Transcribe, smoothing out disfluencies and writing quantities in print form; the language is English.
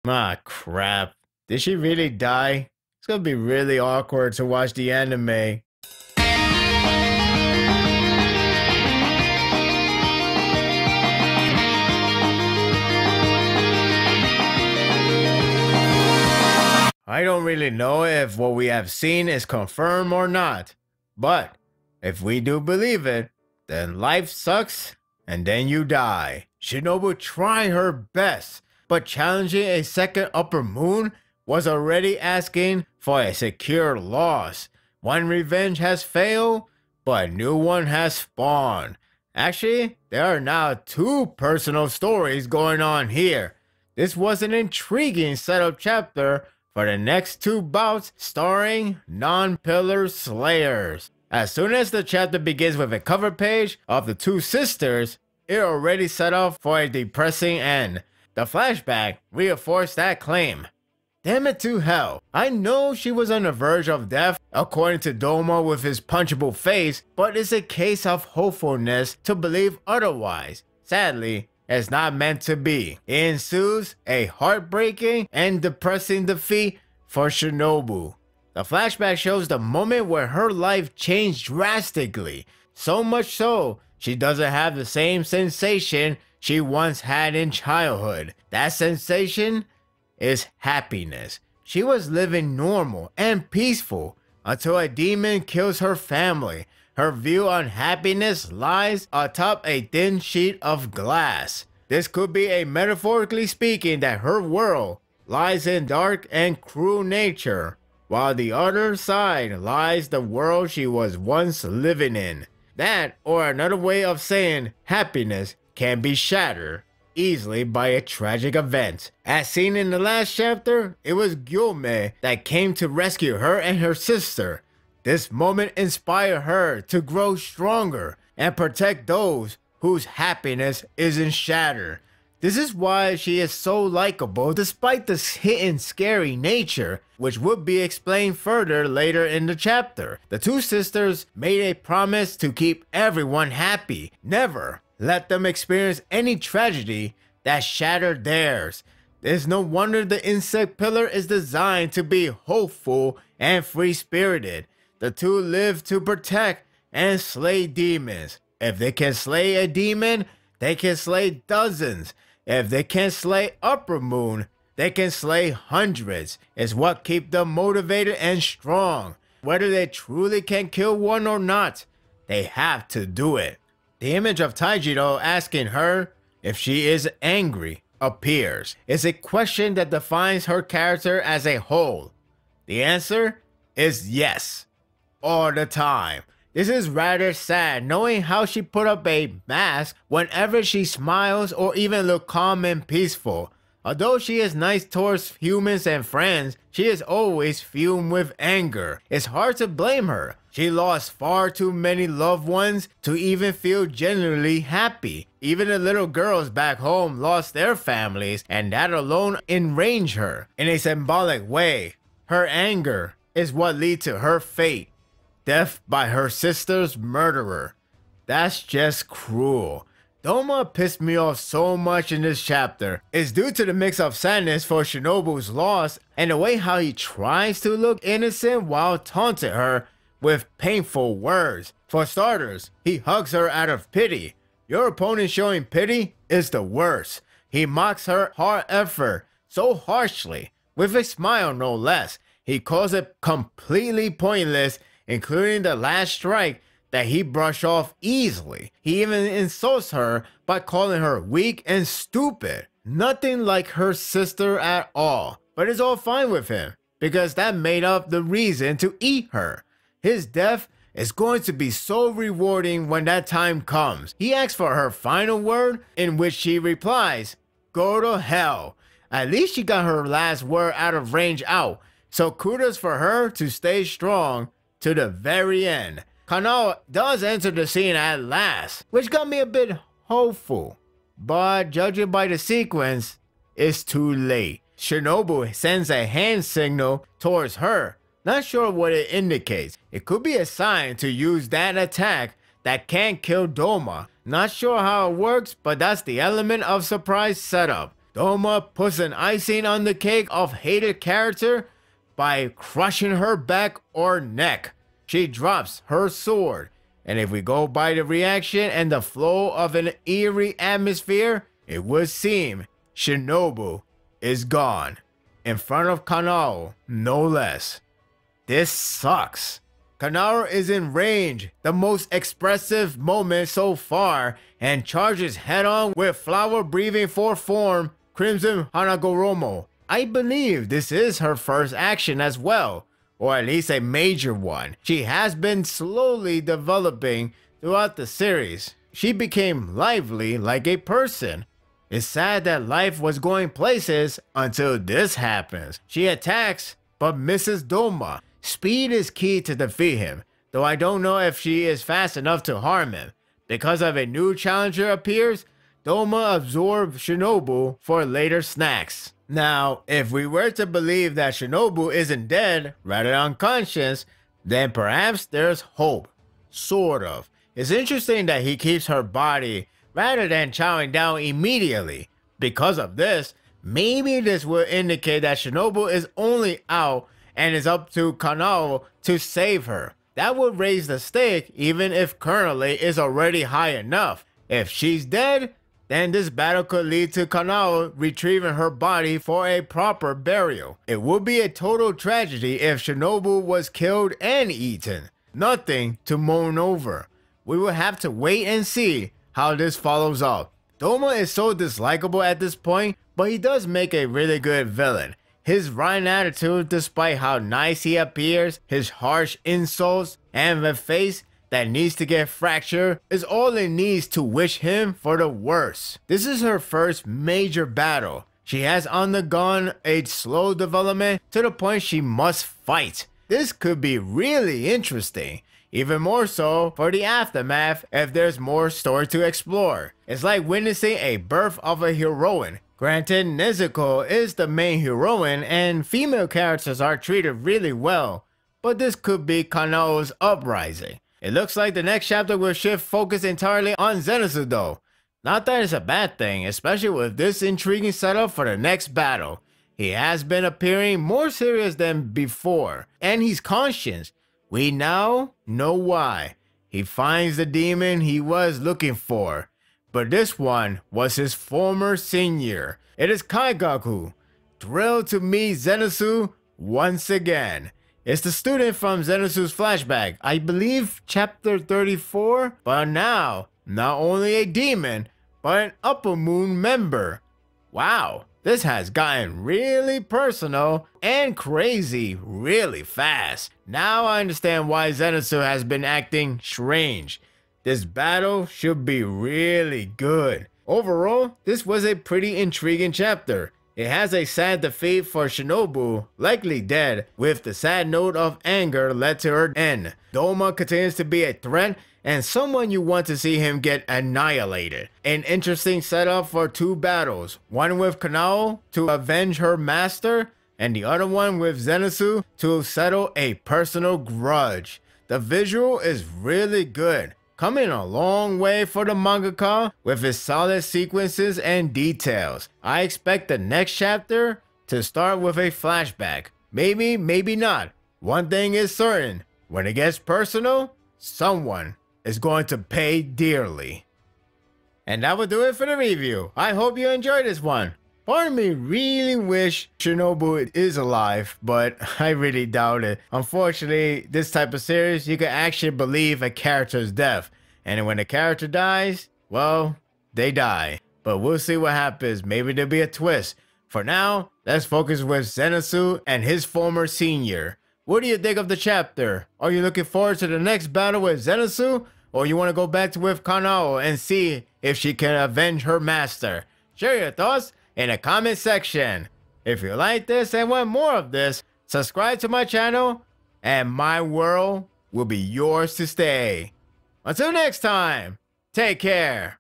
Ah, crap. Did she really die? It's gonna be really awkward to watch the anime. I don't really know if what we have seen is confirmed or not, but if we do believe it, then life sucks and then you die. Shinobu tried her best, but challenging a second upper moon was already asking for a secure loss. One revenge has failed, but a new one has spawned. Actually, there are now two personal stories going on here. This was an intriguing setup chapter for the next two bouts starring non-pillar slayers. As soon as the chapter begins with a cover page of the two sisters, it already set off for a depressing end. The flashback reinforced that claim. Damn it to hell. I know she was on the verge of death, according to Doma with his punchable face, but it's a case of hopefulness to believe otherwise. Sadly, it's not meant to be. It ensues a heartbreaking and depressing defeat for Shinobu. The flashback shows the moment where her life changed drastically, so much so she doesn't have the same sensation she once had in childhood. That sensation is happiness. She was living normal and peaceful until a demon kills her family. Her view on happiness lies atop a thin sheet of glass. This could be a metaphorically speaking that her world lies in dark and cruel nature, while the other side lies the world she was once living in. That, or another way of saying happiness, can be shattered easily by a tragic event. As seen in the last chapter, it was Gyome that came to rescue her and her sister. This moment inspired her to grow stronger and protect those whose happiness isn't shattered. This is why she is so likable despite the hidden scary nature, which would be explained further later in the chapter. The two sisters made a promise to keep everyone happy, never let them experience any tragedy that shattered theirs. There's no wonder the insect pillar is designed to be hopeful and free-spirited. The two live to protect and slay demons. If they can slay a demon, they can slay dozens. If they can slay Upper Moon, they can slay hundreds. It's what keeps them motivated and strong. Whether they truly can kill one or not, they have to do it. The image of Taijiro asking her if she is angry appears. It's a question that defines her character as a whole. The answer is yes. All the time. This is rather sad knowing how she put up a mask whenever she smiles or even look calm and peaceful. Although she is nice towards humans and friends, she is always fumed with anger. It's hard to blame her. She lost far too many loved ones to even feel genuinely happy. Even the little girls back home lost their families, and that alone enraged her. In a symbolic way, her anger is what led to her fate. Death by her sister's murderer. That's just cruel. Doma pissed me off so much in this chapter. It's due to the mix of sadness for Shinobu's loss and the way how he tries to look innocent while taunting her with painful words. For starters, he hugs her out of pity. Your opponent showing pity is the worst. He mocks her hard effort so harshly, with a smile no less. He calls it completely pointless, including the last strike that he brushed off easily. He even insults her by calling her weak and stupid. Nothing like her sister at all. But it's all fine with him, because that made up the reason to eat her. His death is going to be so rewarding when that time comes. He asks for her final word, in which she replies, "Go to hell." At least she got her last word out of range out, so kudos for her to stay strong to the very end. Kanao does enter the scene at last, which got me a bit hopeful. But judging by the sequence, it's too late. Shinobu sends a hand signal towards her. Not sure what it indicates. It could be a sign to use that attack that can kill Doma. Not sure how it works, but that's the element of surprise setup. Doma puts an icing on the cake of hated character by crushing her back or neck. She drops her sword, and if we go by the reaction and the flow of an eerie atmosphere, it would seem Shinobu is gone. In front of Kanao, no less. This sucks. Kanao is in range, the most expressive moment so far, and charges head-on with flower-breathing fourth form, Crimson Hanagoromo. I believe this is her first action as well, or at least a major one. She has been slowly developing throughout the series. She became lively like a person. It's sad that life was going places until this happens. She attacks, but misses Doma. Speed is key to defeat him, though I don't know if she is fast enough to harm him. Because of a new challenger appears, Doma absorbs Shinobu for later snacks. Now, if we were to believe that Shinobu isn't dead, rather unconscious, then perhaps there's hope. Sort of. It's interesting that he keeps her body rather than chowing down immediately. Because of this, maybe this would indicate that Shinobu is only out and is up to Kanao to save her. That would raise the stake even if currently is already high enough. If she's dead, then this battle could lead to Kanao retrieving her body for a proper burial. It would be a total tragedy if Shinobu was killed and eaten. Nothing to mourn over. We will have to wait and see how this follows up. Doma is so dislikable at this point, but he does make a really good villain. His rotten attitude, despite how nice he appears, his harsh insults, and the face that needs to get fractured is all it needs to wish him for the worst. This is her first major battle. She has undergone a slow development to the point she must fight. This could be really interesting. Even more so for the aftermath if there's more story to explore. It's like witnessing a birth of a heroine. Granted, Nezuko is the main heroine and female characters are treated really well, but this could be Kanao's uprising. It looks like the next chapter will shift focus entirely on Zenitsu though. Not that it's a bad thing, especially with this intriguing setup for the next battle. He has been appearing more serious than before, and he's conscious. We now know why. He finds the demon he was looking for. But this one was his former senior. It is Kaigaku, thrilled to meet Zenitsu once again. It's the student from Zenitsu's flashback, I believe chapter 34, but now, not only a demon, but an Upper Moon member. Wow, this has gotten really personal and crazy really fast. Now I understand why Zenitsu has been acting strange. This battle should be really good. Overall, this was a pretty intriguing chapter. It has a sad defeat for Shinobu, likely dead, with the sad note of anger led to her end. Doma continues to be a threat and someone you want to see him get annihilated. An interesting setup for two battles, one with Kanao to avenge her master, and the other one with Zenitsu to settle a personal grudge. The visual is really good, coming a long way for the mangaka with its solid sequences and details. I expect the next chapter to start with a flashback. Maybe, maybe not. One thing is certain, when it gets personal, someone is going to pay dearly. And that will do it for the review. I hope you enjoyed this one. Part of me really wish Shinobu is alive, but I really doubt it. Unfortunately, this type of series, you can actually believe a character's death. And when a character dies, well, they die. But we'll see what happens. Maybe there'll be a twist. For now, let's focus with Zenitsu and his former senior. What do you think of the chapter? Are you looking forward to the next battle with Zenitsu? Or you want to go back to with Kanao and see if she can avenge her master? Share your thoughts in the comment section. If you like this and want more of this, subscribe to my channel and my world will be yours to stay. Until next time, take care.